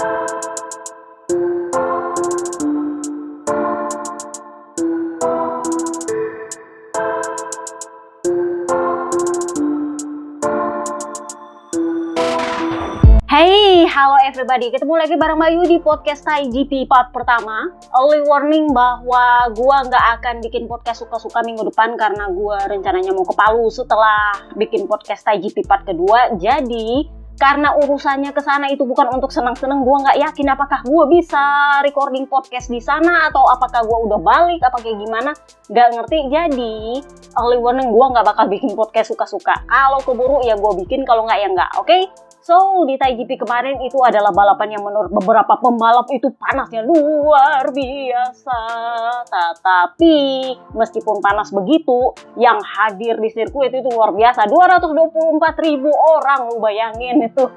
Hey, halo everybody, ketemu lagi bareng Bayu di podcast TaiGP part pertama. Early warning bahwa gua nggak akan bikin podcast suka-suka minggu depan karena gua rencananya mau ke Palu setelah bikin podcast TaiGP part kedua. Jadi karena urusannya ke sana itu bukan untuk senang-senang, gua nggak yakin apakah gua bisa recording podcast di sana atau apakah gua udah balik apa kayak gimana, nggak ngerti. Jadi early warning, gua nggak bakal bikin podcast suka-suka. Kalau keburu ya gua bikin, kalau nggak ya nggak. Oke? So, di TaiGP kemarin itu adalah balapan yang menurut beberapa pembalap itu panasnya luar biasa. Tetapi, meskipun panas begitu, yang hadir di sirkuit itu luar biasa. 224.000 orang, lu bayangin itu.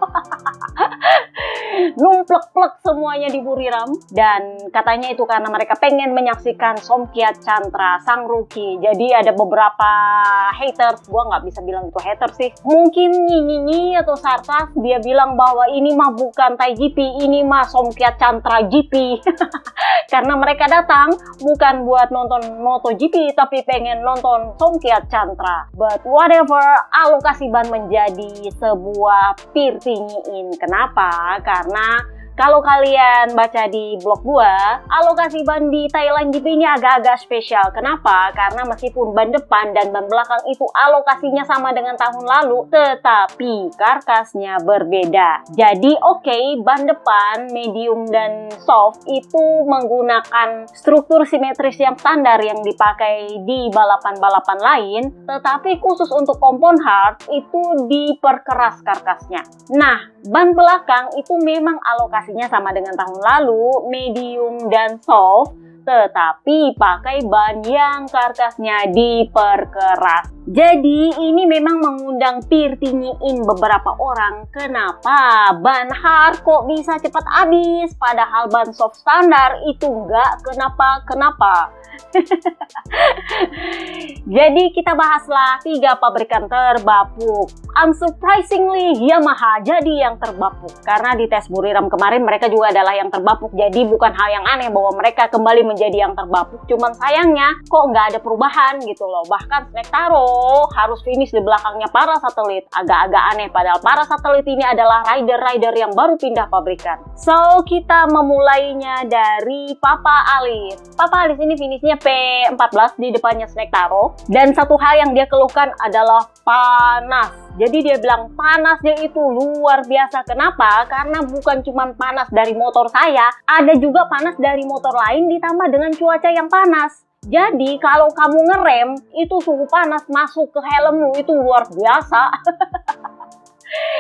Numplek-plek semuanya di Buriram. Dan katanya itu karena mereka pengen menyaksikan Somkiat Chantra, sang rookie. Jadi ada beberapa haters, gua nggak bisa bilang itu haters sih. Mungkin nyinyi atau sarkas. Dia bilang bahwa ini mah bukan TaiGP, ini mah Somkiat Chantra GP. Karena mereka datang bukan buat nonton MotoGP, tapi pengen nonton Somkiat Chantra. But whatever, alokasi ban menjadi sebuah pirtinyiin. Kenapa? Karena kalau kalian baca di blog gua, alokasi ban di Thailand GP ini agak-agak spesial. Kenapa? Karena meskipun ban depan dan ban belakang itu alokasinya sama dengan tahun lalu, tetapi karkasnya berbeda. Jadi oke, ban depan, medium, dan soft itu menggunakan struktur simetris yang standar yang dipakai di balapan-balapan lain, tetapi khusus untuk kompon hard itu diperkeras karkasnya. Nah, ban belakang itu memang alokasi sama dengan tahun lalu, medium dan soft, tetapi pakai ban yang karkasnya diperkeras. Jadi ini memang mengundang pirtinyiin beberapa orang. Kenapa ban hard kok bisa cepat habis, padahal ban soft standar itu enggak? Kenapa? Jadi kita bahaslah 3 pabrikan terbapuk. Unsurprisingly, Yamaha jadi yang terbapuk. Karena di tes Buriram kemarin mereka juga adalah yang terbapuk. Jadi bukan hal yang aneh bahwa mereka kembali menjadi yang terbapuk. Cuman sayangnya kok nggak ada perubahan gitu loh. Bahkan Snektaro harus finish di belakangnya para satelit. Agak-agak aneh, padahal para satelit ini adalah rider-rider yang baru pindah pabrikan. So, kita memulainya dari Papa Alis. Papa Alis ini finishnya P14 di depannya Snektaro. Dan satu hal yang dia keluhkan adalah panas. Jadi dia bilang panasnya itu luar biasa. Kenapa? Karena bukan cuma panas dari motor saya, ada juga panas dari motor lain ditambah dengan cuaca yang panas. Jadi kalau kamu ngerem, itu suhu panas masuk ke helmmu itu luar biasa.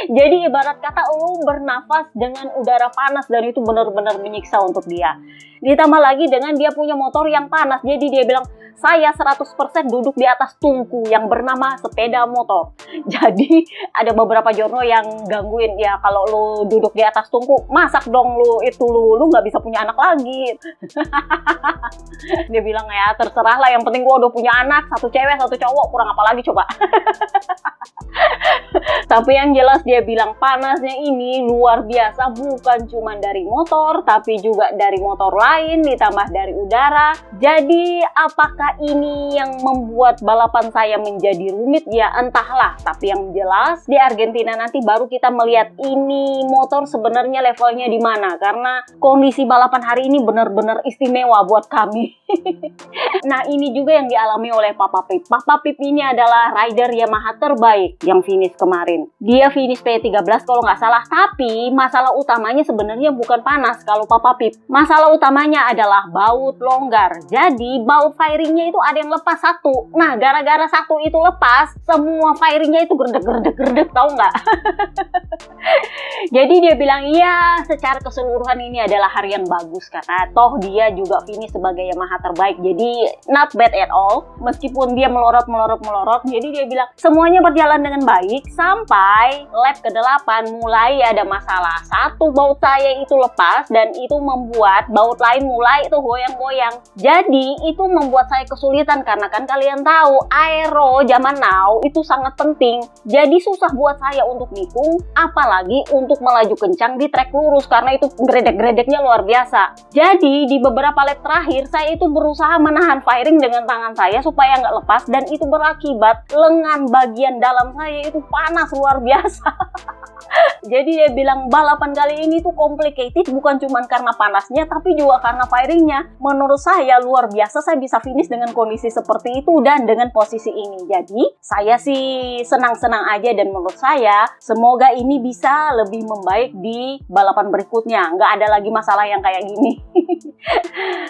Jadi ibarat kata lu bernafas dengan udara panas dan itu benar-benar menyiksa untuk dia. Ditambah lagi dengan dia punya motor yang panas. Jadi dia bilang, saya 100% duduk di atas tungku yang bernama sepeda motor. Jadi ada beberapa jorno yang gangguin, ya kalau lu duduk di atas tungku, masak dong lu nggak bisa punya anak lagi. Dia bilang ya terserah lah, yang penting gua udah punya anak, 1 cewek 1 cowok, kurang apa lagi coba. Tapi yang jelas dia bilang panasnya ini luar biasa, bukan cuma dari motor tapi juga dari motor lain ditambah dari udara. Jadi apakah ini yang membuat balapan saya menjadi rumit? Ya entahlah, tapi yang jelas di Argentina nanti baru kita melihat ini motor sebenarnya levelnya di mana, karena kondisi balapan hari ini benar-benar istimewa buat kami. Nah, ini juga yang dialami oleh Papa Pip. Papa Pip ini adalah rider Yamaha terbaik yang finish kemarin. Dia finish P13 kalau nggak salah, tapi masalah utamanya sebenarnya bukan panas kalau Papa Pip. Masalah utamanya adalah baut longgar. Jadi baut firingnya itu ada yang lepas satu. Nah, gara-gara satu itu lepas, semua firingnya itu gerdek, tahu nggak? Jadi dia bilang, iya secara keseluruhan ini adalah hari yang bagus karena toh dia juga finish sebagai Yamaha terbaik. Jadi not bad at all. Meskipun dia melorot. Jadi dia bilang semuanya berjalan dengan baik. balik sampai lap ke-8 mulai ada masalah. Satu baut saya itu lepas dan itu membuat baut lain mulai itu goyang-goyang. Jadi itu membuat saya kesulitan karena kan kalian tahu aero zaman now itu sangat penting. Jadi susah buat saya untuk nikung, apalagi untuk melaju kencang di trek lurus karena itu gredek-gredeknya luar biasa. Jadi di beberapa lap terakhir saya itu berusaha menahan firing dengan tangan saya supaya nggak lepas, dan itu berakibat lengan bagian dalam saya itu panas luar biasa. Jadi dia bilang balapan kali ini tuh complicated, bukan cuma karena panasnya tapi juga karena firingnya. Menurut saya luar biasa saya bisa finish dengan kondisi seperti itu dan dengan posisi ini. Jadi saya sih senang-senang aja, dan menurut saya semoga ini bisa lebih membaik di balapan berikutnya. Nggak ada lagi masalah yang kayak gini.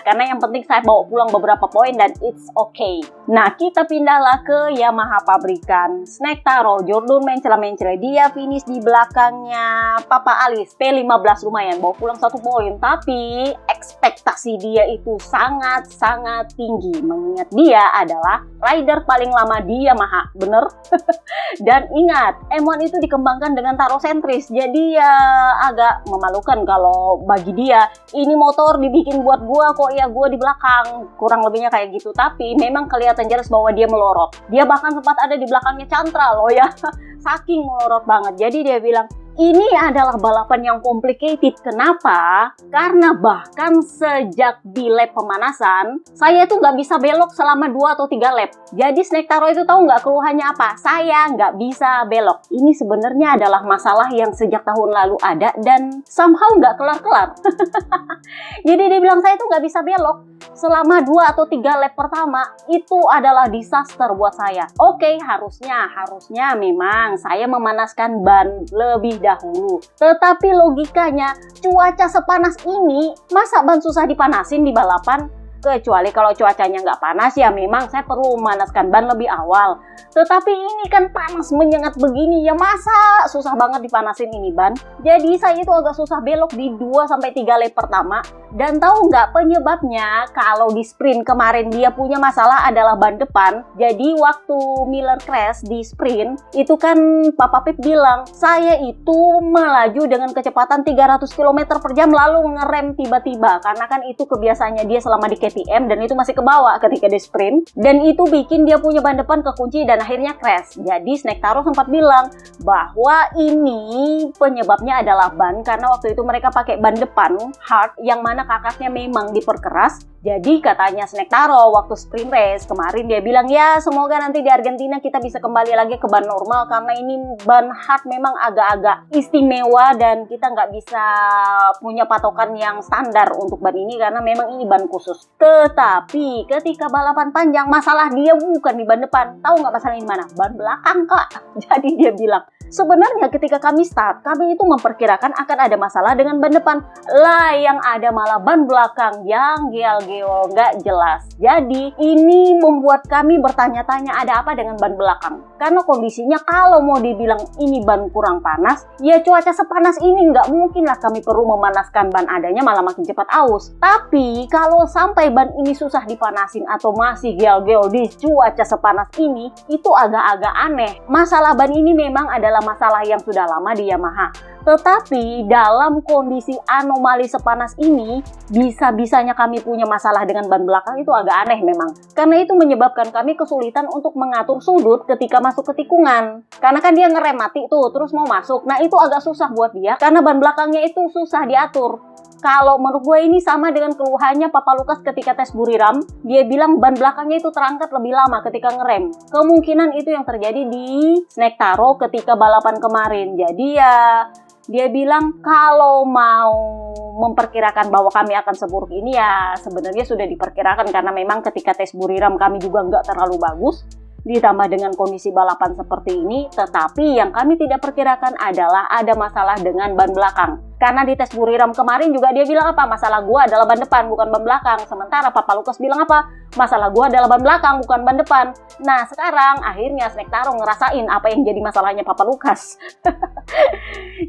Karena yang penting saya bawa pulang beberapa poin dan it's okay. Nah, kita pindahlah ke Yamaha pabrikan. Snake Taro, Jordan mencela-mencela, dia finish di belakangnya Papa Alis. P15 lumayan, bawa pulang 1 poin. Tapi ekspektasi dia itu sangat-sangat tinggi. Mengingat dia adalah rider paling lama di Yamaha, bener? Dan ingat, M1 itu dikembangkan dengan Taro sentris. Jadi ya agak memalukan kalau bagi dia, ini motor dibikin buat gua kok, ya gua di belakang. Kurang lebihnya kayak gitu. Tapi memang kelihatan jelas bahwa dia melorot. Dia bahkan sempat ada di belakangnya Chantra loh ya. Saking melorot banget. Jadi dia bilang, ini adalah balapan yang complicated. Kenapa? Karena bahkan sejak di lap pemanasan, saya tuh nggak bisa belok selama 2 atau 3 lap. Jadi Snake Taro itu tahu nggak keluhannya apa? Saya nggak bisa belok. Ini sebenarnya adalah masalah yang sejak tahun lalu ada dan somehow nggak kelar-kelar. Jadi dia bilang saya tuh nggak bisa belok selama 2 atau 3 lap pertama. Itu adalah disaster buat saya. Oke, harusnya memang saya memanaskan ban lebih dahulu. Tetapi logikanya, cuaca sepanas ini, masa ban susah dipanasin di balapan? Kecuali kalau cuacanya nggak panas, ya memang saya perlu memanaskan ban lebih awal. Tetapi ini kan panas menyengat begini, ya masa susah banget dipanasin ini ban? Jadi saya itu agak susah belok di 2-3 lap pertama. Dan tahu nggak penyebabnya? Kalau di sprint kemarin dia punya masalah adalah ban depan. Jadi waktu Miller crash di sprint, itu kan Papa Pip bilang, saya itu melaju dengan kecepatan 300 km per jam lalu ngerem tiba-tiba. Karena kan itu kebiasaannya dia selama di KTM, dan itu masih ke bawah ketika di sprint. Dan itu bikin dia punya ban depan kekunci dan akhirnya crash. Jadi Snake Taro sempat bilang bahwa ini penyebabnya adalah ban, karena waktu itu mereka pakai ban depan hard yang mana kakaknya memang diperkeras. Jadi katanya Snake Taro waktu sprint race kemarin dia bilang, ya semoga nanti di Argentina kita bisa kembali lagi ke ban normal, karena ini ban hard memang agak-agak istimewa dan kita nggak bisa punya patokan yang standar untuk ban ini karena memang ini ban khusus. Tetapi ketika balapan panjang, masalah dia bukan di ban depan. Tahu nggak masalahnya di mana? Ban belakang, Kak. Jadi dia bilang, sebenarnya ketika kami start, kami itu memperkirakan akan ada masalah dengan ban depan. Lah yang ada malah ban belakang yang geol-geol nggak jelas. Jadi ini membuat kami bertanya-tanya ada apa dengan ban belakang. Karena kondisinya kalau mau dibilang ini ban kurang panas, ya cuaca sepanas ini nggak mungkin lah kami perlu memanaskan ban, adanya malah makin cepat aus. Tapi kalau sampai ban ini susah dipanasin atau masih geol-geol di cuaca sepanas ini, itu agak-agak aneh. Masalah ban ini memang adalah masalah yang sudah lama di Yamaha. Tetapi dalam kondisi anomali sepanas ini, bisa-bisanya kami punya masalah dengan ban belakang itu agak aneh memang. Karena itu menyebabkan kami kesulitan untuk mengatur sudut ketika masuk ke tikungan. Karena kan dia ngerem mati tuh, terus mau masuk. Nah itu agak susah buat dia, karena ban belakangnya itu susah diatur. Kalau menurut gue ini sama dengan keluhannya Papa Lukas ketika tes Buriram. Dia bilang ban belakangnya itu terangkat lebih lama ketika ngerem. Kemungkinan itu yang terjadi di Snake Taro ketika balapan kemarin. Jadi ya dia bilang kalau mau memperkirakan bahwa kami akan seburuk ini, ya sebenarnya sudah diperkirakan karena memang ketika tes Buriram kami juga nggak terlalu bagus. Ditambah dengan kondisi balapan seperti ini, tetapi yang kami tidak perkirakan adalah ada masalah dengan ban belakang. Karena di tes Buriram kemarin juga dia bilang apa? Masalah gua adalah ban depan bukan ban belakang. Sementara Papa Lukas bilang apa? Masalah gua adalah ban belakang bukan ban depan. Nah sekarang akhirnya Snack Taro ngerasain apa yang jadi masalahnya Papa Lukas.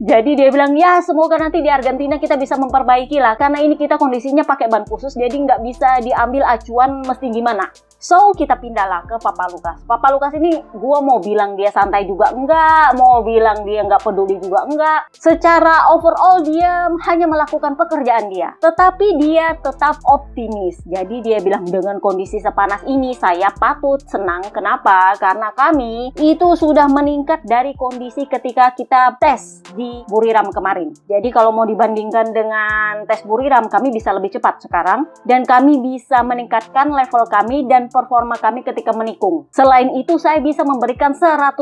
Jadi dia bilang ya semoga nanti di Argentina kita bisa memperbaiki lah. Karena ini kita kondisinya pakai ban khusus jadi nggak bisa diambil acuan mesti gimana. So kita pindahlah ke Papa Lukas. Papa Lukas ini gua mau bilang dia santai juga enggak, mau bilang dia nggak peduli juga enggak. Secara overall dia hanya melakukan pekerjaan dia. Tetapi dia tetap optimis. Jadi dia bilang dengan kondisi sepanas ini saya patut senang. Kenapa? Karena kami itu sudah meningkat dari kondisi ketika kita tes di Buriram kemarin. Jadi kalau mau dibandingkan dengan tes Buriram kami bisa lebih cepat sekarang. Dan kami bisa meningkatkan level kami dan performa kami ketika menikung. Selain itu saya bisa memberikan 100%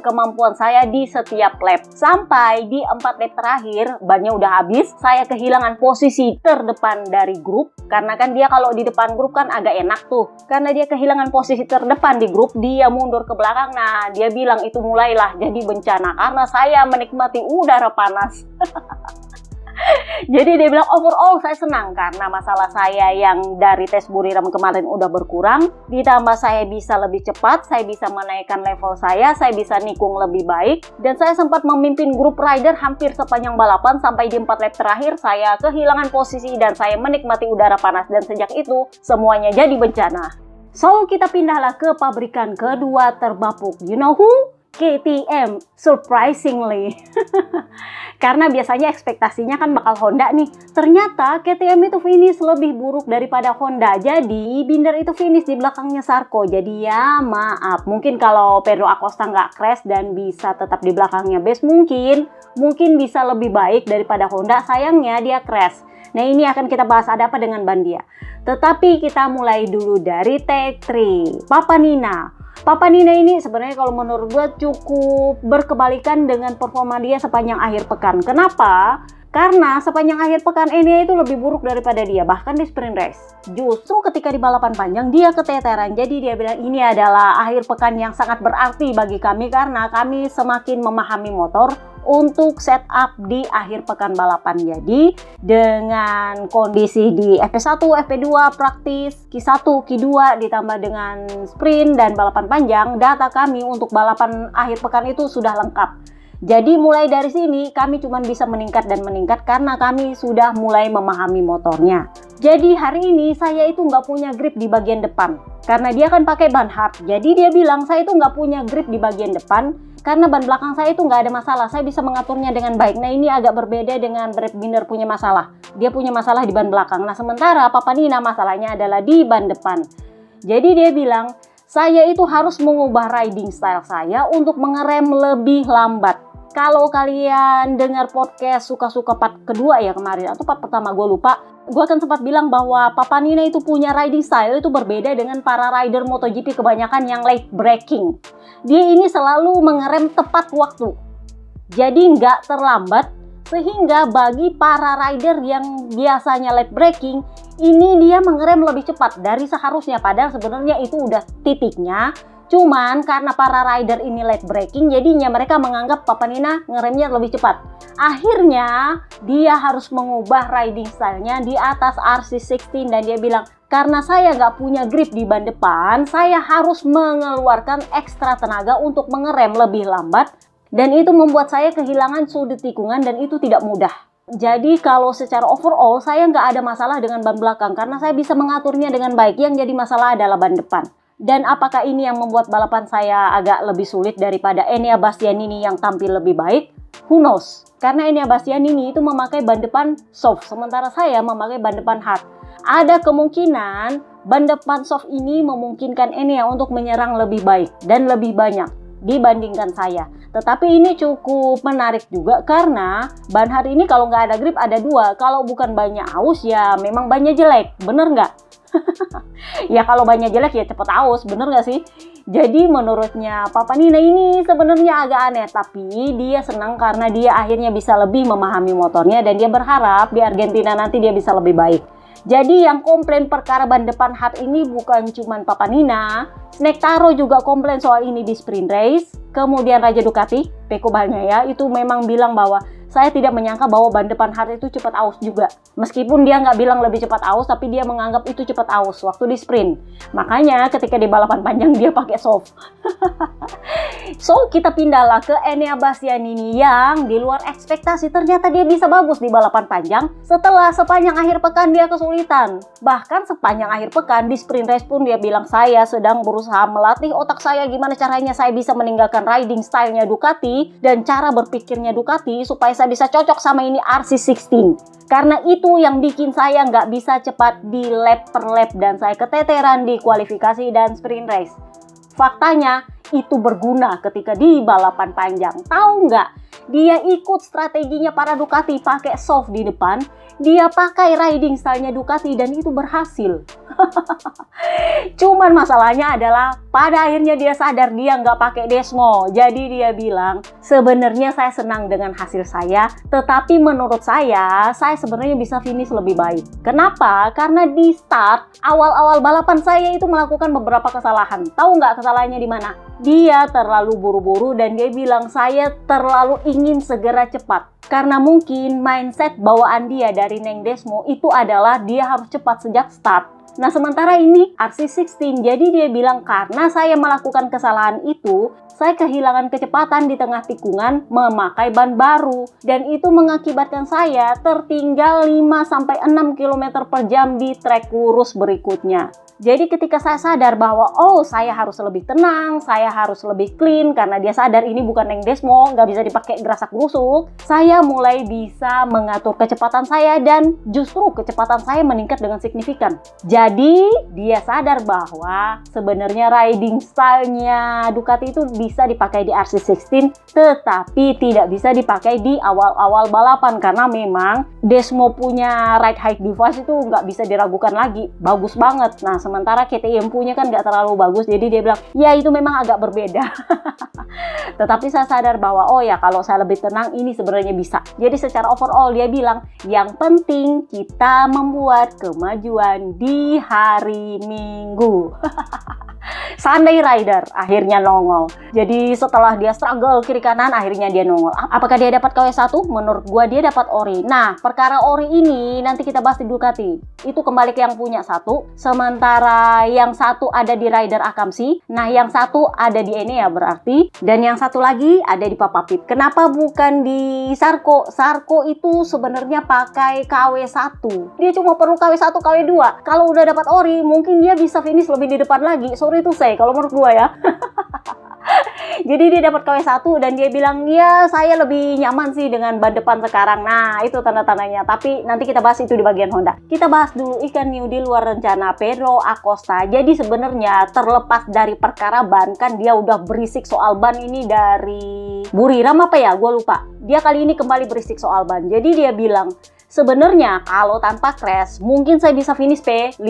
kemampuan saya di setiap lap. Sampai di 4 lap terakhir bannya udah habis, saya kehilangan posisi terdepan dari grup. Karena kan dia kalau di depan grup kan agak enak tuh. Karena dia kehilangan posisi terdepan di grup, dia mundur ke belakang. Nah dia bilang itu mulailah jadi bencana karena saya menikmati udara panas. Jadi dia bilang overall saya senang karena masalah saya yang dari tes Buriram kemarin udah berkurang. Ditambah saya bisa lebih cepat, saya bisa menaikkan level saya bisa nikung lebih baik. Dan saya sempat memimpin grup rider hampir sepanjang balapan sampai di 4 lap terakhir saya kehilangan posisi dan saya menikmati udara panas. Dan sejak itu semuanya jadi bencana. So kita pindahlah ke pabrikan kedua terbapuk. You know who? KTM, surprisingly. Karena biasanya ekspektasinya kan bakal Honda nih. Ternyata KTM itu finish lebih buruk daripada Honda. Jadi Binder itu finish di belakangnya Sarko. Jadi ya maaf, mungkin kalau Pedro Acosta nggak crash dan bisa tetap di belakangnya Best mungkin bisa lebih baik daripada Honda. Sayangnya dia crash. Nah ini akan kita bahas ada apa dengan ban dia. Tetapi kita mulai dulu dari Tech 3. Papa Nina ini sebenarnya kalau menurut gue cukup berkebalikan dengan performa dia sepanjang akhir pekan. Kenapa? Karena sepanjang akhir pekan Enea itu lebih buruk daripada dia, bahkan di sprint race. Justru ketika di balapan panjang dia keteteran. Jadi dia bilang ini adalah akhir pekan yang sangat berarti bagi kami karena kami semakin memahami motor untuk setup di akhir pekan balapan. Jadi dengan kondisi di FP1, FP2 praktis, Q1, Q2 ditambah dengan sprint dan balapan panjang, data kami untuk balapan akhir pekan itu sudah lengkap. Jadi mulai dari sini kami cuma bisa meningkat dan meningkat karena kami sudah mulai memahami motornya. Jadi hari ini saya itu nggak punya grip di bagian depan karena dia kan pakai ban hard. Jadi dia bilang saya itu nggak punya grip di bagian depan karena ban belakang saya itu nggak ada masalah. Saya bisa mengaturnya dengan baik. Nah ini agak berbeda dengan Brad Binder punya masalah. Dia punya masalah di ban belakang. Nah sementara Papa Nina masalahnya adalah di ban depan. Jadi dia bilang saya itu harus mengubah riding style saya untuk mengerem lebih lambat. Kalau kalian dengar podcast suka-suka part kedua ya kemarin atau part pertama gue lupa, gue kan sempat bilang bahwa Papa Nina itu punya riding style itu berbeda dengan para rider MotoGP kebanyakan yang late braking. Dia ini selalu mengerem tepat waktu, jadi nggak terlambat sehingga bagi para rider yang biasanya late braking ini dia mengerem lebih cepat dari seharusnya padahal sebenarnya itu udah titiknya. Cuman karena para rider ini late braking jadinya mereka menganggap Papa Nina ngeremnya lebih cepat. Akhirnya dia harus mengubah riding stylenya di atas RC16 dan dia bilang karena saya nggak punya grip di ban depan, saya harus mengeluarkan ekstra tenaga untuk mengerem lebih lambat dan itu membuat saya kehilangan sudut tikungan dan itu tidak mudah. Jadi kalau secara overall saya nggak ada masalah dengan ban belakang karena saya bisa mengaturnya dengan baik. Yang jadi masalah adalah ban depan. Dan apakah ini yang membuat balapan saya agak lebih sulit daripada Enea Bastianini yang tampil lebih baik? Who knows? Karena Enea Bastianini itu memakai ban depan soft, sementara saya memakai ban depan hard. Ada kemungkinan ban depan soft ini memungkinkan Enea untuk menyerang lebih baik dan lebih banyak dibandingkan saya. Tetapi ini cukup menarik juga karena ban hard ini kalau nggak ada grip ada dua. Kalau bukan bannya aus ya memang bannya jelek, bener nggak? Ya kalau bannya jelek ya cepet aus, bener gak sih? Jadi menurutnya Papa Nina ini sebenarnya agak aneh, tapi dia senang karena dia akhirnya bisa lebih memahami motornya dan dia berharap di Argentina nanti dia bisa lebih baik. Jadi yang komplain perkara ban depan hard ini bukan cuma Papa Nina, Snack Taro juga komplain soal ini di sprint race. Kemudian Raja Ducati, Pecco Bagnaia itu memang bilang bahwa saya tidak menyangka bahwa ban depan hard itu cepat aus juga. Meskipun dia nggak bilang lebih cepat aus, tapi dia menganggap itu cepat aus waktu di sprint. Makanya ketika di balapan panjang dia pakai soft. So kita pindahlah ke Enea Bastianini yang di luar ekspektasi ternyata dia bisa bagus di balapan panjang setelah sepanjang akhir pekan dia kesulitan. Bahkan sepanjang akhir pekan di sprint race pun dia bilang, saya sedang berusaha melatih otak saya gimana caranya saya bisa meninggalkan riding stylenya Ducati dan cara berpikirnya Ducati supaya saya bisa cocok sama ini RC16. Karena itu yang bikin saya nggak bisa cepat di lap per lap dan saya keteteran di kualifikasi dan sprint race. Faktanya itu berguna ketika di balapan panjang. Tahu nggak? Dia ikut strateginya para Ducati pakai soft di depan. Dia pakai riding stylenya Ducati dan itu berhasil. Cuman masalahnya adalah pada akhirnya dia sadar dia nggak pakai Desmo. Jadi dia bilang, sebenarnya saya senang dengan hasil saya, tetapi menurut saya sebenarnya bisa finish lebih baik. Kenapa? Karena di start awal-awal balapan saya itu melakukan beberapa kesalahan. Tahu nggak kesalahannya di mana? Dia terlalu buru-buru dan dia bilang saya terlalu ingin segera cepat. Karena mungkin mindset bawaan dia dari Neng Desmo itu adalah dia harus cepat sejak start. Nah sementara ini RC16, jadi dia bilang karena saya melakukan kesalahan itu, saya kehilangan kecepatan di tengah tikungan memakai ban baru. Dan itu mengakibatkan saya tertinggal 5-6 km per jam di trek lurus berikutnya. Jadi ketika saya sadar bahwa saya harus lebih tenang, saya harus lebih clean karena dia sadar ini bukan Neng Desmo, nggak bisa dipakai gerasak gerusuk, saya mulai bisa mengatur kecepatan saya dan justru kecepatan saya meningkat dengan signifikan. Jadi dia sadar bahwa sebenarnya riding stylenya Ducati itu bisa dipakai di RC16 tetapi tidak bisa dipakai di awal-awal balapan karena memang Desmo punya ride height device itu nggak bisa diragukan lagi, bagus banget. Nah sementara KTM punya kan nggak terlalu bagus, jadi dia bilang ya itu memang agak berbeda. Tetapi saya sadar bahwa kalau saya lebih tenang ini sebenarnya bisa. Jadi secara overall dia bilang yang penting kita membuat kemajuan di hari Minggu. Sunday Rider akhirnya nongol. Jadi setelah dia struggle kiri kanan akhirnya dia nongol. Apakah dia dapat KW1? Menurut gua dia dapat ori. Nah perkara ori ini nanti kita bahas di Ducati. Itu kembali ke yang punya satu. Sementara yang satu ada di Rider Akamsi. Nah yang satu ada di Enea berarti. Dan yang satu lagi ada di Papa Pit. Kenapa bukan di Sarko? Sarko itu sebenarnya pakai KW1. Dia cuma perlu KW1, KW2. Kalau udah dapat ori mungkin dia bisa finish lebih di depan lagi. Sorry itu saya kalau menurut gua ya. Jadi dia dapat KW1 dan dia bilang ya saya lebih nyaman sih dengan ban depan sekarang. Nah itu tanda-tandanya. Tapi nanti kita bahas itu di bagian Honda. Kita bahas dulu ikan new di luar rencana Pedro Acosta. Jadi sebenarnya terlepas dari perkara ban, kan dia udah berisik soal ban ini dari Buriram apa ya, gue lupa. Dia kali ini kembali berisik soal ban. Jadi dia bilang sebenarnya kalau tanpa crash mungkin saya bisa finish P5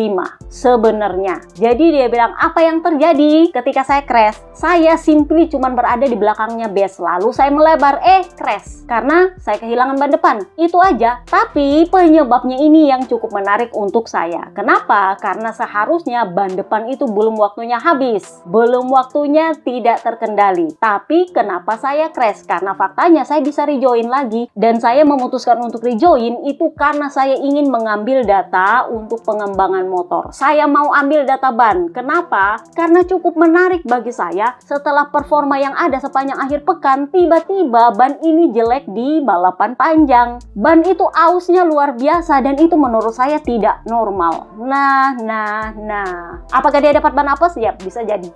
sebenarnya. Jadi dia bilang apa yang terjadi ketika saya crash? Saya simply cuman berada di belakangnya base lalu saya melebar crash karena saya kehilangan ban depan. Itu aja. Tapi penyebabnya ini yang cukup menarik untuk saya. Kenapa? Karena seharusnya ban depan itu belum waktunya habis. Belum waktunya tidak terkendali. Tapi kenapa saya crash? Karena faktanya saya bisa rejoin lagi dan saya memutuskan untuk rejoin itu karena saya ingin mengambil data untuk pengembangan motor. Saya mau ambil data ban. Kenapa? Karena cukup menarik bagi saya setelah performa yang ada sepanjang akhir pekan, tiba-tiba ban ini jelek di balapan panjang. Ban itu ausnya luar biasa dan itu menurut saya tidak normal. Nah. Apakah dia dapat ban apes? Ya, bisa jadi.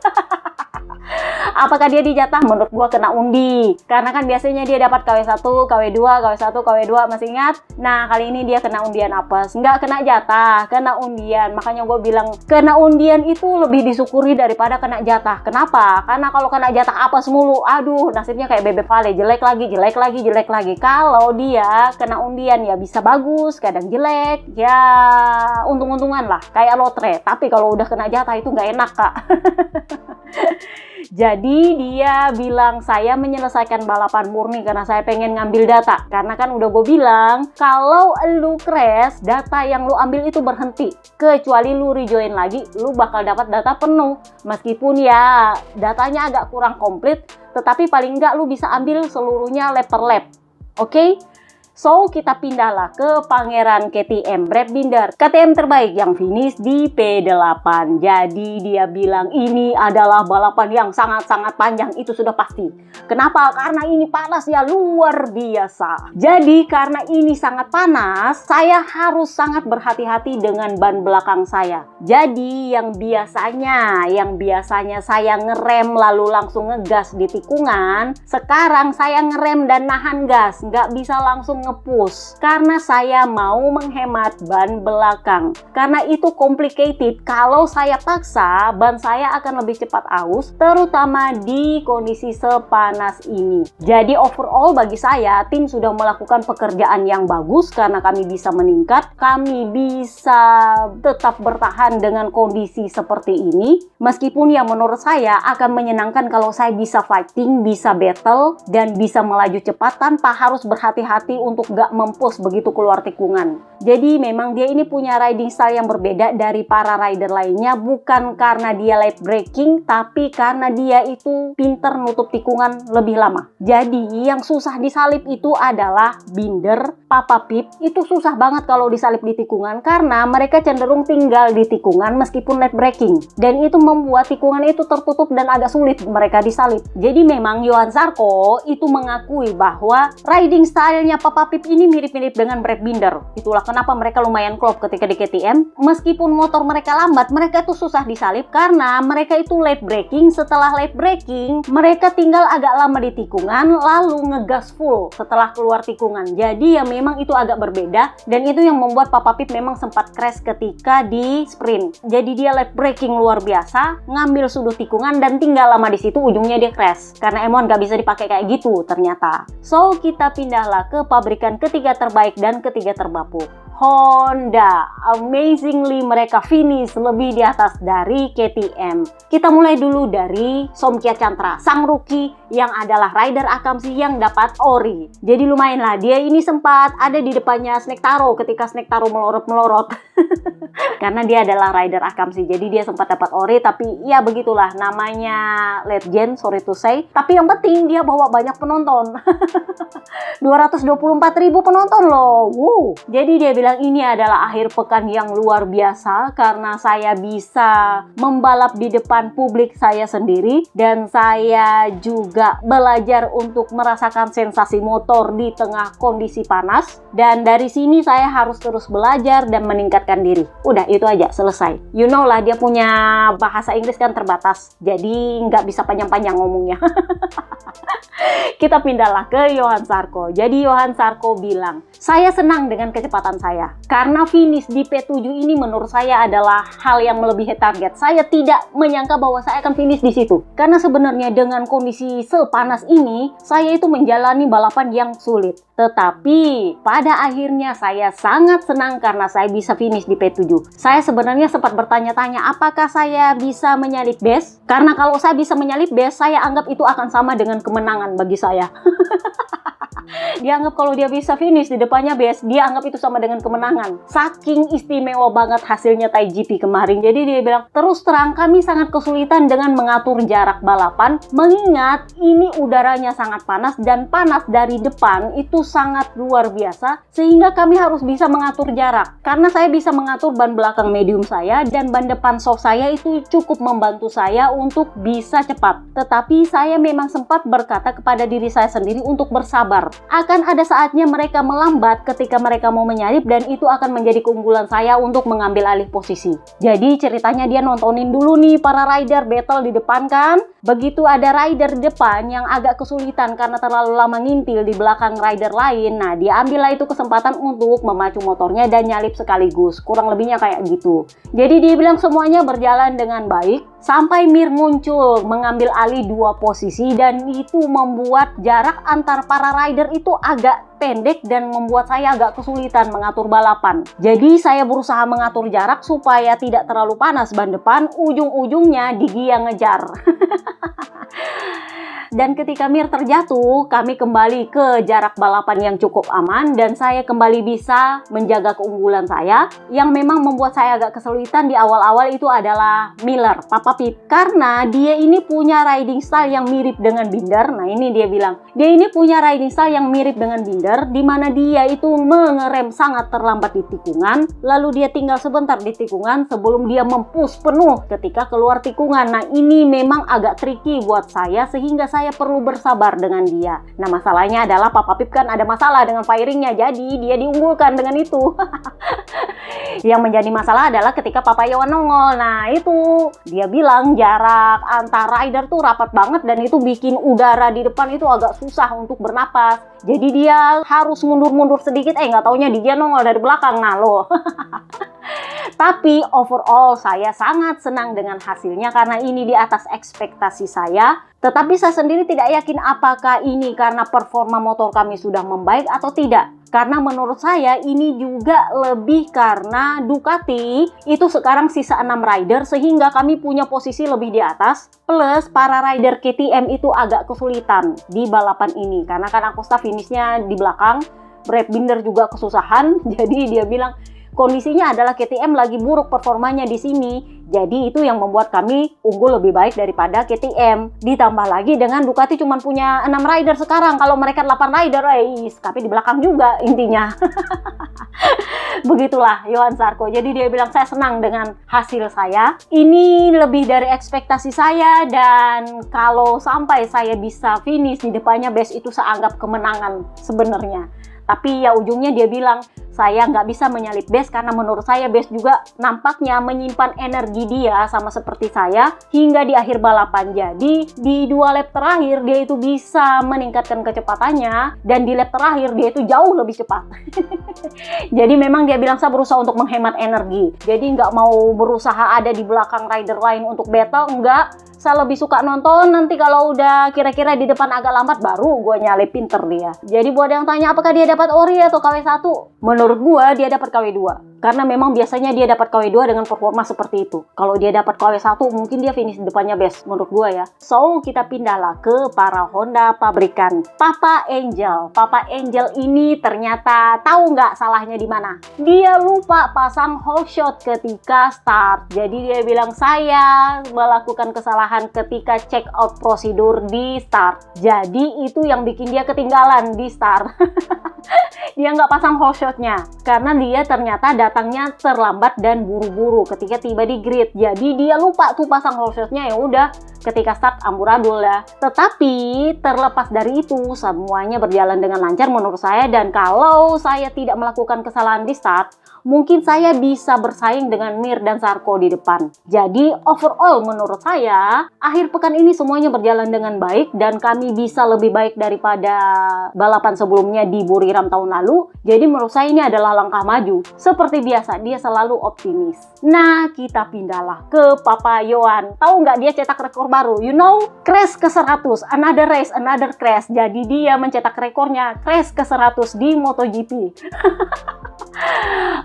Apakah dia dijatah? Menurut gua kena undi. Karena kan biasanya dia dapat KW1, KW2, KW1, KW2, masih ingat? Nah, kali ini dia kena undian apes. Nggak kena jatah, kena undian. Makanya gue bilang, kena undian itu lebih disyukuri daripada kena jatah. Kenapa? Karena kalau kena jatah apes mulu, aduh, nasibnya kayak Bebe Vale. Jelek lagi, jelek lagi, jelek lagi. Kalau dia kena undian, ya bisa bagus, kadang jelek. Ya, untung-untungan lah. Kayak lotre. Tapi kalau udah kena jatah itu nggak enak, Kak. Jadi dia bilang saya menyelesaikan balapan murni karena saya pengen ngambil data. Karena kan udah gue bilang kalau lu crash data yang lu ambil itu berhenti. Kecuali lu rejoin lagi lu bakal dapat data penuh. Meskipun ya datanya agak kurang komplit, tetapi paling enggak lu bisa ambil seluruhnya lap per lap. Oke? So, kita pindahlah ke Pangeran KTM Brad Binder, KTM terbaik yang finish di P8. Jadi dia bilang ini adalah balapan yang sangat-sangat panjang, itu sudah pasti. Kenapa? Karena ini panasnya luar biasa. Jadi karena ini sangat panas, saya harus sangat berhati-hati dengan ban belakang saya. Jadi yang biasanya saya ngerem lalu langsung ngegas di tikungan, sekarang saya ngerem dan nahan gas, nggak bisa langsung ngepush karena saya mau menghemat ban belakang. Karena itu complicated, kalau saya paksa ban saya akan lebih cepat aus, terutama di kondisi sepanas ini. Jadi overall bagi saya tim sudah melakukan pekerjaan yang bagus karena kami bisa meningkat, kami bisa tetap bertahan dengan kondisi seperti ini. Meskipun yang menurut saya akan menyenangkan kalau saya bisa fighting, bisa battle, dan bisa melaju cepat tanpa harus berhati-hati untuk gak mempush begitu keluar tikungan. Jadi memang dia ini punya riding style yang berbeda dari para rider lainnya, bukan karena dia late braking, tapi karena dia itu pinter nutup tikungan lebih lama. Jadi yang susah disalip itu adalah Binder, Papa Pip, itu susah banget kalau disalip di tikungan karena mereka cenderung tinggal di tikungan meskipun late braking. Dan itu membuat tikungan itu tertutup dan agak sulit mereka disalip. Jadi memang Johan Zarco itu mengakui bahwa riding stylenya Papa Pip ini mirip-mirip dengan Brad Binder. Itulah kenapa mereka lumayan klop ketika di KTM. Meskipun motor mereka lambat, mereka tuh susah disalip karena mereka itu late braking. Setelah late braking, mereka tinggal agak lama di tikungan lalu ngegas full setelah keluar tikungan. Jadi ya memang itu agak berbeda dan itu yang membuat Papa Pip memang sempat crash ketika di sprint. Jadi dia late braking luar biasa, ngambil sudut tikungan dan tinggal lama di situ, ujungnya dia crash karena M1 gak bisa dipakai kayak gitu ternyata. So kita pindahlah ke pabrikan ketiga terbaik dan ketiga terbapuk, Honda. Amazingly mereka finish lebih di atas dari KTM. Kita mulai dulu dari Somkia Chantra, sang rookie yang adalah rider Akamsi yang dapat ori. Jadi lumayan lah, dia ini sempat ada di depannya Snake Taro ketika Snake Taro melorot-melorot. Karena dia adalah rider Akamsi, jadi dia sempat dapat ori, tapi ya begitulah namanya legend, sorry to say. Tapi yang penting dia bawa banyak penonton. 224.000 penonton loh. Wow. Jadi dia bilang ini adalah akhir pekan yang luar biasa karena saya bisa membalap di depan publik saya sendiri dan saya juga belajar untuk merasakan sensasi motor di tengah kondisi panas, dan dari sini saya harus terus belajar dan meningkatkan diri. Udah itu aja, selesai. You know lah, dia punya bahasa Inggris kan terbatas, jadi nggak bisa panjang-panjang ngomongnya. Kita pindahlah ke Johan Zarco. Jadi Johan Zarco bilang, saya senang dengan kecepatan saya karena finish di P7 ini menurut saya adalah hal yang melebihi target. Saya tidak menyangka bahwa saya akan finish di situ karena sebenarnya dengan kondisi sepanas ini saya itu menjalani balapan yang sulit. Tetapi pada akhirnya saya sangat senang karena saya bisa finish di P7. Saya sebenarnya sempat bertanya-tanya apakah saya bisa menyalip base, karena kalau saya bisa menyalip base saya anggap itu akan sama dengan kemenangan bagi saya. Dia anggap kalau dia bisa finish di depannya base, dia anggap itu sama dengan kemenangan. Saking istimewa banget hasilnya Thai GP kemarin. Jadi dia bilang, terus terang kami sangat kesulitan dengan mengatur jarak balapan, mengingat ini udaranya sangat panas dan panas dari depan itu sangat luar biasa, sehingga kami harus bisa mengatur jarak. Karena saya bisa mengatur ban belakang medium saya dan ban depan soft saya itu cukup membantu saya untuk bisa cepat. Tetapi saya memang sempat berkata kepada diri saya sendiri untuk bersabar. Akan ada saatnya mereka melambat ketika mereka mau menyalip dan itu akan menjadi keunggulan saya untuk mengambil alih posisi. Jadi ceritanya dia nontonin dulu nih para rider battle di depan kan. Begitu ada rider di depan yang agak kesulitan karena terlalu lama ngintil di belakang rider lain. Nah dia ambillah itu kesempatan untuk memacu motornya dan nyalip sekaligus. Kurang lebihnya kayak gitu. Jadi dia bilang semuanya berjalan dengan baik. Sampai Mir muncul mengambil alih dua posisi dan itu membuat jarak antar para rider itu agak pendek dan membuat saya agak kesulitan mengatur balapan. Jadi saya berusaha mengatur jarak supaya tidak terlalu panas ban depan, ujung-ujungnya Digi yang ngejar. Dan ketika Mir terjatuh, kami kembali ke jarak balapan yang cukup aman dan saya kembali bisa menjaga keunggulan saya. Yang memang membuat saya agak kesulitan di awal-awal itu adalah Miller, Papa Pit. Karena dia ini punya riding style yang mirip dengan Binder. Nah, ini dia bilang, dia ini punya riding style yang mirip dengan Binder, di mana dia itu mengerem sangat terlambat di tikungan, lalu dia tinggal sebentar di tikungan sebelum dia mempush penuh ketika keluar tikungan. Nah, ini memang agak tricky buat saya sehingga saya perlu bersabar dengan dia. Nah, masalahnya adalah Papa Pip kan ada masalah dengan firingnya, jadi dia diunggulkan dengan itu. Yang menjadi masalah adalah ketika Papa Yohan nongol. Nah, itu dia bilang jarak antar rider tuh rapat banget dan itu bikin udara di depan itu agak susah untuk bernapas. Jadi dia harus mundur-mundur sedikit, nggak taunya dia nongol dari belakang. Nah, loh. Tapi overall saya sangat senang dengan hasilnya karena ini di atas ekspektasi saya. Tetapi saya sendiri tidak yakin apakah ini karena performa motor kami sudah membaik atau tidak. Karena menurut saya ini juga lebih karena Ducati itu sekarang sisa 6 rider sehingga kami punya posisi lebih di atas. Plus para rider KTM itu agak kesulitan di balapan ini. Karena kan Acosta finishnya di belakang, Brad Binder juga kesusahan. Jadi dia bilang kondisinya adalah KTM lagi buruk performanya di sini. Jadi itu yang membuat kami unggul lebih baik daripada KTM. Ditambah lagi dengan Ducati cuma punya 6 rider sekarang. Kalau mereka 8 rider, kami di belakang juga intinya. Begitulah Johan Zarco. Jadi dia bilang saya senang dengan hasil saya. Ini lebih dari ekspektasi saya dan kalau sampai saya bisa finish di depannya best itu saya anggap kemenangan sebenarnya. Tapi ya ujungnya dia bilang saya nggak bisa menyalip Best karena menurut saya Best juga nampaknya menyimpan energi dia sama seperti saya hingga di akhir balapan. Jadi di 2 lap terakhir dia itu bisa meningkatkan kecepatannya dan di lap terakhir dia itu jauh lebih cepat. Jadi memang dia bilang saya berusaha untuk menghemat energi. Jadi nggak mau berusaha ada di belakang rider lain untuk battle, enggak. Saya lebih suka nonton, nanti kalau udah kira-kira di depan agak lambat baru gue nyalip pinter dia. Jadi buat yang tanya apakah dia dapat ori atau KW1, menurut gue dia dapat KW2. Karena memang biasanya dia dapat KW2 dengan performa seperti itu. Kalau dia dapat KW1 mungkin dia finish di depannya best menurut gue ya. So kita pindahlah ke para Honda pabrikan. Papa Angel. Papa Angel ini ternyata tahu nggak salahnya di mana? Dia lupa pasang hole shot ketika start. Jadi dia bilang saya melakukan kesalahan ketika check out prosedur di start. Jadi itu yang bikin dia ketinggalan di start. Dia nggak pasang hole shotnya karena dia ternyata datangnya terlambat dan buru-buru ketika tiba di grid. Jadi dia lupa tuh pasang hole shotnya, ya udah ketika start amburadul lah. Tetapi terlepas dari itu semuanya berjalan dengan lancar menurut saya, dan kalau saya tidak melakukan kesalahan di start mungkin saya bisa bersaing dengan Mir dan Zarco di depan. Jadi overall menurut saya akhir pekan ini semuanya berjalan dengan baik dan kami bisa lebih baik daripada balapan sebelumnya di Buriram tahun lalu. Jadi menurut saya ini adalah langkah maju. Seperti biasa dia selalu optimis. Nah kita pindahlah ke Papa Yohan. Tahu nggak dia cetak rekor baru? You know, crash ke 100, another race, another crash. Jadi dia mencetak rekornya crash ke 100 di MotoGP.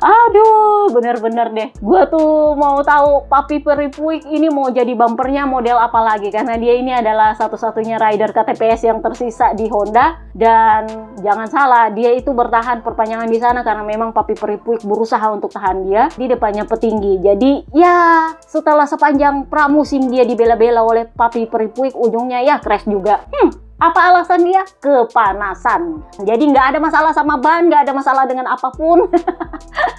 Aduh, bener-bener deh. Gue tuh mau tahu Papi Peripuik ini mau jadi bumpernya model apa lagi, karena dia ini adalah satu-satunya rider KTPS yang tersisa di Honda. Dan jangan salah, dia itu bertahan perpanjangan di sana karena memang Papi Peripuik berusaha untuk tahan dia di depannya petinggi. Jadi ya setelah sepanjang pramusim dia dibela-bela oleh Papi Peripuik, ujungnya ya crash juga. Apa alasan dia? Kepanasan. Jadi nggak ada masalah sama ban, nggak ada masalah dengan apapun.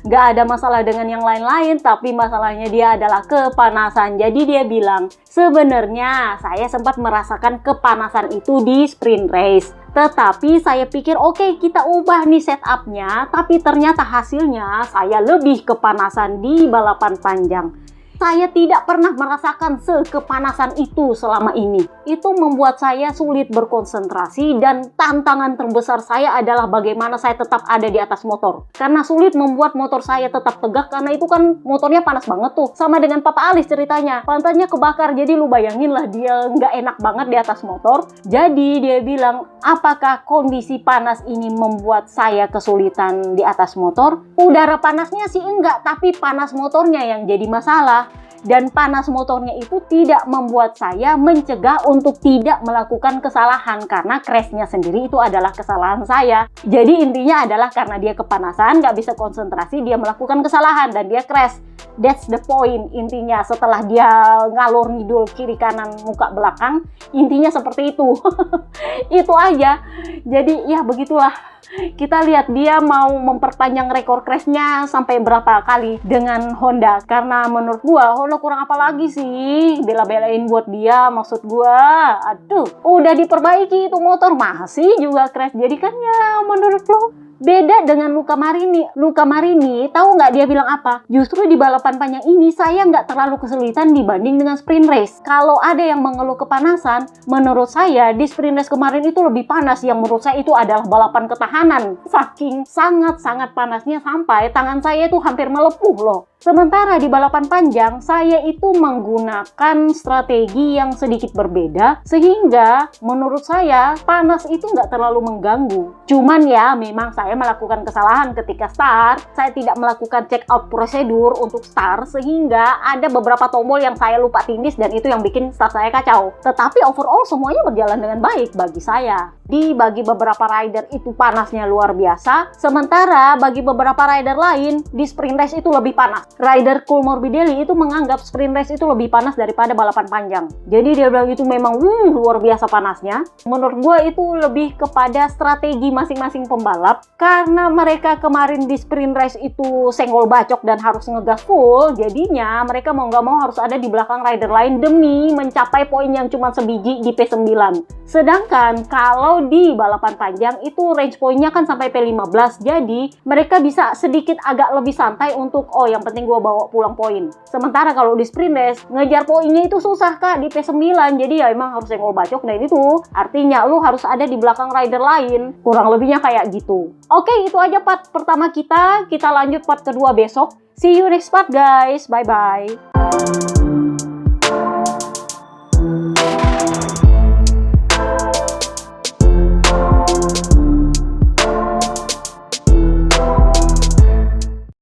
Nggak ada masalah dengan yang lain-lain, tapi masalahnya dia adalah kepanasan. Jadi dia bilang, sebenarnya saya sempat merasakan kepanasan itu di sprint race. Tetapi saya pikir oke, kita ubah nih setupnya, tapi ternyata hasilnya saya lebih kepanasan di balapan panjang. Saya tidak pernah merasakan sekepanasan itu selama ini. Itu membuat saya sulit berkonsentrasi dan tantangan terbesar saya adalah bagaimana saya tetap ada di atas motor. Karena sulit membuat motor saya tetap tegak karena itu kan motornya panas banget tuh. Sama dengan Papa Alis ceritanya, pantatnya kebakar. Jadi lu bayangin lah dia nggak enak banget di atas motor. Jadi dia bilang, apakah kondisi panas ini membuat saya kesulitan di atas motor? Udara panasnya sih enggak, tapi panas motornya yang jadi masalah. Dan panas motornya itu tidak membuat saya mencegah untuk tidak melakukan kesalahan, karena crashnya sendiri itu adalah kesalahan saya. Jadi intinya adalah karena dia kepanasan, nggak bisa konsentrasi, dia melakukan kesalahan dan dia crash. That's the point intinya. Setelah dia ngalor ngidul kiri kanan muka belakang, intinya seperti itu. Itu aja. Jadi ya begitulah. Kita lihat dia mau memperpanjang rekor crashnya sampai berapa kali dengan Honda. Karena menurut gua Honda kurang apa lagi sih bela-belain buat dia, maksud gua. Aduh, udah diperbaiki itu motor masih juga crash. Jadi kan ya menurut lo beda dengan Luca Marini. Luca Marini, tahu nggak dia bilang apa? Justru di balapan panjang ini saya nggak terlalu kesulitan dibanding dengan sprint race. Kalau ada yang mengeluh kepanasan, menurut saya di sprint race kemarin itu lebih panas. Yang menurut saya itu adalah balapan ketahanan. Saking sangat-sangat panasnya sampai tangan saya itu hampir melepuh loh. Sementara di balapan panjang, saya itu menggunakan strategi yang sedikit berbeda, sehingga menurut saya panas itu nggak terlalu mengganggu. Cuman ya, memang saya melakukan kesalahan ketika start. Saya tidak melakukan check out prosedur untuk start, sehingga ada beberapa tombol yang saya lupa tindis dan itu yang bikin start saya kacau. Tetapi overall semuanya berjalan dengan baik bagi saya. Bagi beberapa rider itu panasnya luar biasa, sementara bagi beberapa rider lain di sprint race itu lebih panas. Rider Cool Morbidelli itu menganggap sprint race itu lebih panas daripada balapan panjang. Jadi dia bilang itu memang luar biasa panasnya. Menurut gue itu lebih kepada strategi masing-masing pembalap, karena mereka kemarin di sprint race itu senggol bacok dan harus ngegas full, jadinya mereka mau nggak mau harus ada di belakang rider lain demi mencapai poin yang cuma sebiji di P9. Sedangkan kalau di balapan panjang itu range poinnya kan sampai P15, jadi mereka bisa sedikit agak lebih santai untuk yang penting gue bawa pulang poin. Sementara kalau di sprint race ngejar poinnya itu susah kak di P9, jadi ya emang harus senggol bacok. Dan itu artinya lu harus ada di belakang rider lain, kurang lebihnya kayak gitu. Oke, itu aja part pertama kita lanjut part kedua besok. See you next part guys, bye bye.